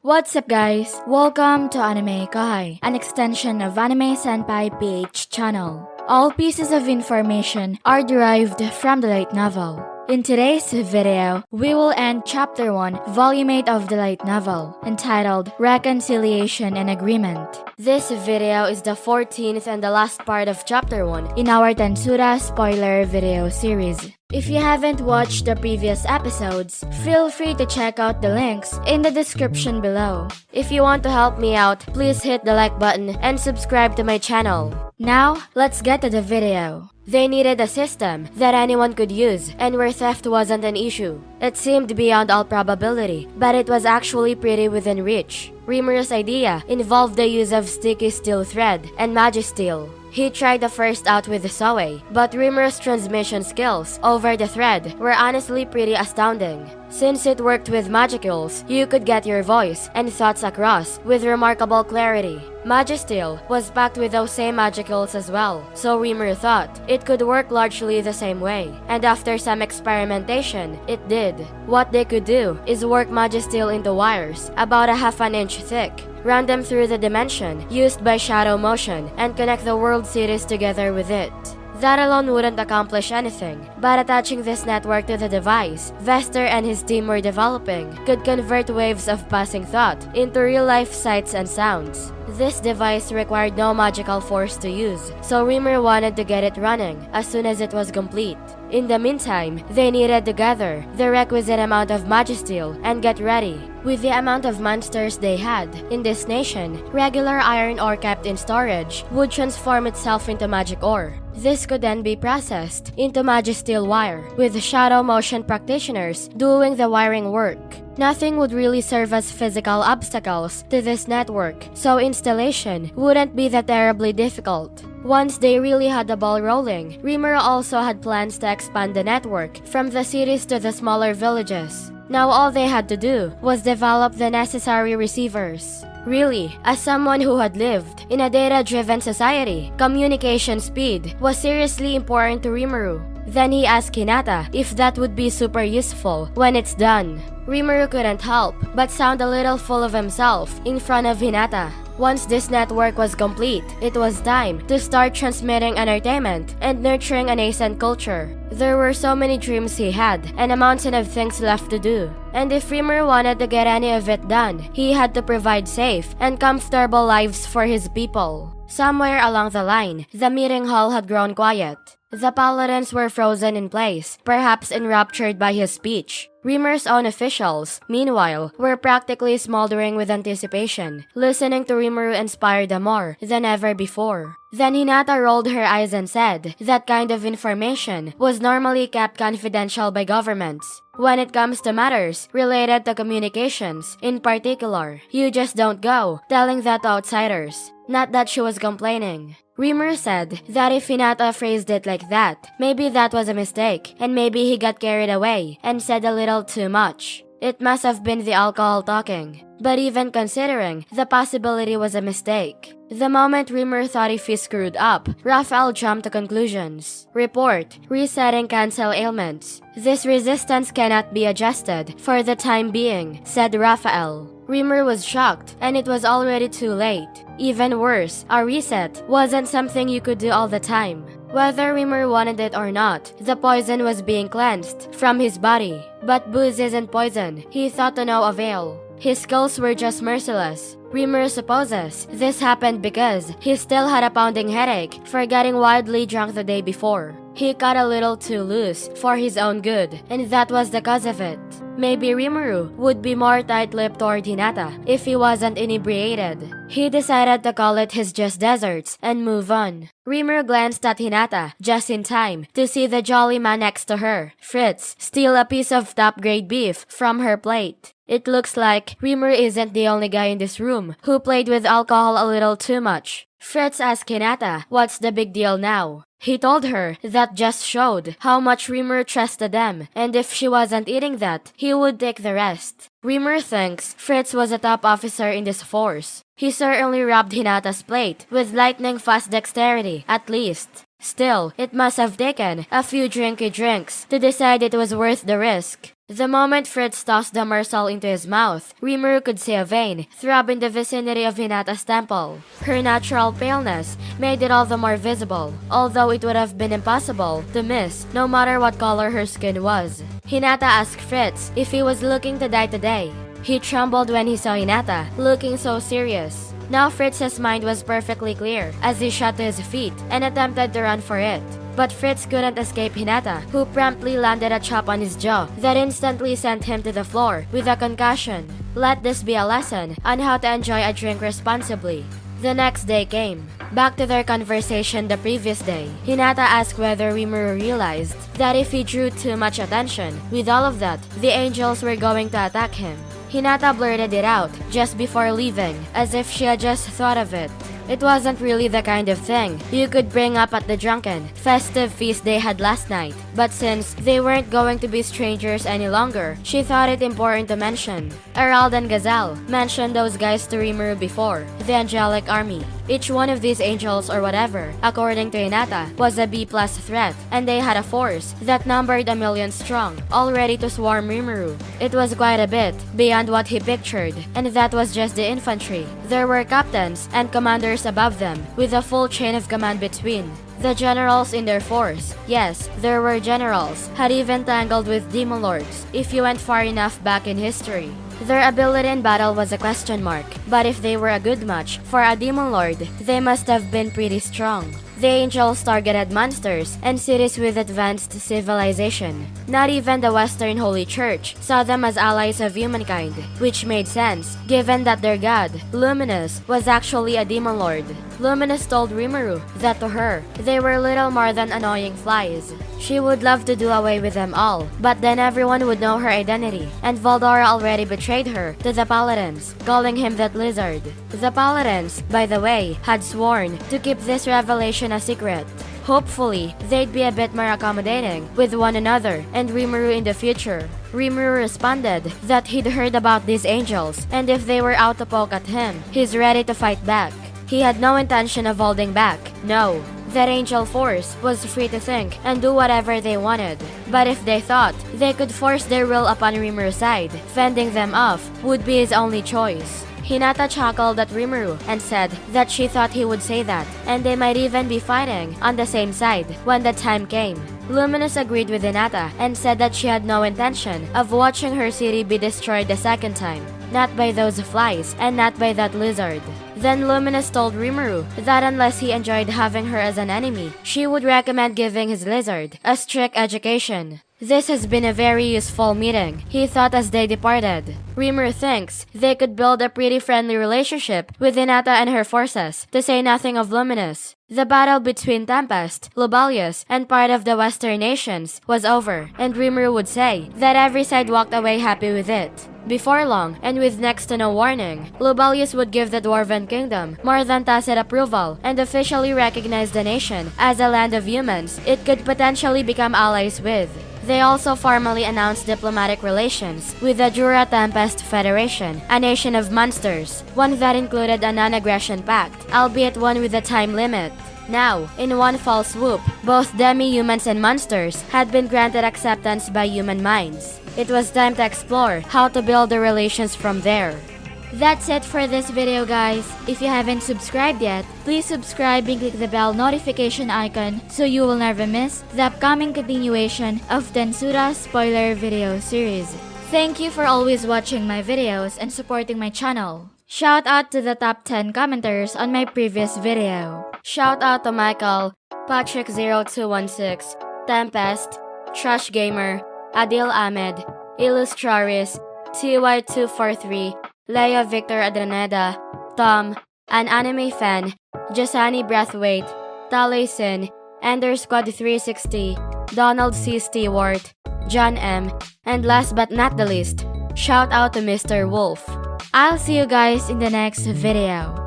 What's up guys? Welcome to AnimeKouhai, an extension of Anime Senpai PH channel. All pieces of information are derived from the light novel. In today's video, we will end Chapter 1, Volume 8 of the light novel, entitled Reconciliation and Agreement. This video is the 14th and the last part of Chapter 1 in our Tensura spoiler video series. If you haven't watched the previous episodes, feel free to check out the links in the description below. If you want to help me out, please hit the like button and subscribe to my channel. Now, let's get to the video. They needed a system that anyone could use and where theft wasn't an issue. It seemed beyond all probability, but it was actually pretty within reach. Rimuru's idea involved the use of sticky steel thread and magisteel. He tried the first out with the Soe, but Rimuru's transmission skills over the thread were honestly pretty astounding. Since it worked with magicules, you could get your voice and thoughts across with remarkable clarity. Magisteel was packed with those same magicules as well, so Rimuru thought it could work largely the same way, and after some experimentation, it did. What they could do is work magisteel into wires about a half an inch thick, run them through the dimension used by shadow motion, and connect the world cities together with it. That alone wouldn't accomplish anything, but attaching this network to the device Vester and his team were developing could convert waves of passing thought into real-life sights and sounds. This device required no magical force to use, so Rimuru wanted to get it running as soon as it was complete. In the meantime, they needed to gather the requisite amount of magisteel and get ready. With the amount of monsters they had in this nation, regular iron ore kept in storage would transform itself into magic ore. This could then be processed into magisteel wire, with shadow motion practitioners doing the wiring work. Nothing would really serve as physical obstacles to this network, so installation wouldn't be that terribly difficult. Once they really had the ball rolling, Rimuru also had plans to expand the network from the cities to the smaller villages. Now all they had to do was develop the necessary receivers. Really, as someone who had lived in a data-driven society, communication speed was seriously important to Rimuru. Then he asked Hinata if that would be super useful when it's done. Rimuru couldn't help but sound a little full of himself in front of Hinata. Once this network was complete, it was time to start transmitting entertainment and nurturing a nascent culture. There were so many dreams he had and a mountain of things left to do. And if Rimuru wanted to get any of it done, he had to provide safe and comfortable lives for his people. Somewhere along the line, the meeting hall had grown quiet. The paladins were frozen in place, perhaps enraptured by his speech. Rimuru's own officials, meanwhile, were practically smoldering with anticipation, listening to Rimuru inspire them more than ever before. Then Hinata rolled her eyes and said that kind of information was normally kept confidential by governments. When it comes to matters related to communications, in particular, you just don't go telling that to outsiders. Not that she was complaining. Rimuru said that if Hinata phrased it like that, maybe that was a mistake, and maybe he got carried away and said a little too much. It must have been the alcohol talking. But even considering the possibility was a mistake, the moment Rimuru thought if he screwed up, Raphael jumped to conclusions. Report, resetting cancel ailments. This resistance cannot be adjusted for the time being, said Raphael. Rimuru was shocked, and it was already too late. Even worse, a reset wasn't something you could do all the time. Whether Rimuru wanted it or not, the poison was being cleansed from his body. But booze isn't poison, he thought to no avail. His skills were just merciless. Rimuru supposes this happened because he still had a pounding headache for getting wildly drunk the day before. He got a little too loose for his own good, and that was the cause of it. Maybe Rimuru would be more tight-lipped toward Hinata if he wasn't inebriated. He decided to call it his just desserts and move on. Rimuru glanced at Hinata just in time to see the jolly man next to her, Fritz, steal a piece of top-grade beef from her plate. It looks like Rimuru isn't the only guy in this room who played with alcohol a little too much. Fritz asked Hinata what's the big deal now. He told her that just showed how much Rimuru trusted them, and if she wasn't eating that, he would take the rest. Rimuru thinks Fritz was a top officer in this force. He certainly robbed Hinata's plate with lightning-fast dexterity, at least. Still, it must have taken a few drinks to decide it was worth the risk. The moment Fritz tossed the morsel into his mouth, Rimuru could see a vein throb in the vicinity of Hinata's temple. Her natural paleness made it all the more visible, although it would have been impossible to miss no matter what color her skin was. Hinata asked Fritz if he was looking to die today. He trembled when he saw Hinata looking so serious. Now Fritz's mind was perfectly clear as he shot to his feet and attempted to run for it. But Fritz couldn't escape Hinata, who promptly landed a chop on his jaw that instantly sent him to the floor with a concussion. Let this be a lesson on how to enjoy a drink responsibly. The next day came. Back to their conversation the previous day, Hinata asked whether Rimuru realized that if he drew too much attention with all of that, the angels were going to attack him. Hinata blurted it out just before leaving, as if she had just thought of it. It wasn't really the kind of thing you could bring up at the drunken, festive feast they had last night. But since they weren't going to be strangers any longer, she thought it important to mention. Herald and Gazelle mentioned those guys to Rimuru before, the Angelic Army. Each one of these angels or whatever, according to Hinata, was a B+ threat, and they had a force that numbered 1,000,000 strong, all ready to swarm Rimuru. It was quite a bit beyond what he pictured, and that was just the infantry. There were captains and commanders above them, with a full chain of command between. The generals in their force, yes, there were generals, had even tangled with demon lords, if you went far enough back in history. Their ability in battle was a question mark, but if they were a good match for a demon lord, they must have been pretty strong. The angels targeted monsters and cities with advanced civilization. Not even the Western Holy Church saw them as allies of humankind, which made sense, given that their god, Luminous, was actually a demon lord. Luminous told Rimuru that to her, they were little more than annoying flies. She would love to do away with them all, but then everyone would know her identity, and Valdora already betrayed her to the Paladins, calling him that lizard. The Paladins, by the way, had sworn to keep this revelation a secret. Hopefully, they'd be a bit more accommodating with one another and Rimuru in the future. Rimuru responded that he'd heard about these angels, and if they were out to poke at him, he's ready to fight back. He had no intention of holding back. No. That angel force was free to think and do whatever they wanted. But if they thought they could force their will upon Rimuru's side, fending them off would be his only choice. Hinata chuckled at Rimuru and said that she thought he would say that, and they might even be fighting on the same side when the time came. Luminous agreed with Hinata and said that she had no intention of watching her city be destroyed the second time. Not by those flies, and not by that lizard. Then Luminous told Rimuru that unless he enjoyed having her as an enemy, she would recommend giving his lizard a strict education. This has been a very useful meeting, he thought as they departed. Rimuru thinks they could build a pretty friendly relationship with Hinata and her forces, to say nothing of Luminous. The battle between Tempest, Lubalius, and part of the Western nations was over, and Rimuru would say that every side walked away happy with it. Before long, and with next to no warning, Lubalius would give the Dwarven Kingdom more than tacit approval and officially recognize the nation as a land of humans it could potentially become allies with. They also formally announced diplomatic relations with the Jura Tempest Federation, a nation of monsters, one that included a non-aggression pact, albeit one with a time limit. Now, in one fell swoop, both demi-humans and monsters had been granted acceptance by human minds. It was time to explore how to build the relations from there. That's it for this video, guys. If you haven't subscribed yet, please subscribe and click the bell notification icon so you will never miss the upcoming continuation of Tensura spoiler video series. Thank you for always watching my videos and supporting my channel. Shout out to the top 10 commenters on my previous video. Shout out to Michael, Patrick0216, Tempest, Trash Gamer, Adil Ahmed, Illustraris, TY243, Leia Victor Adraneda, Tom, an anime fan, Jasani Brathwaite, Taliesin, Ender Squad 360, Donald C. Stewart, John M, and last but not the least, shout out to Mr. Wolf. I'll see you guys in the next video.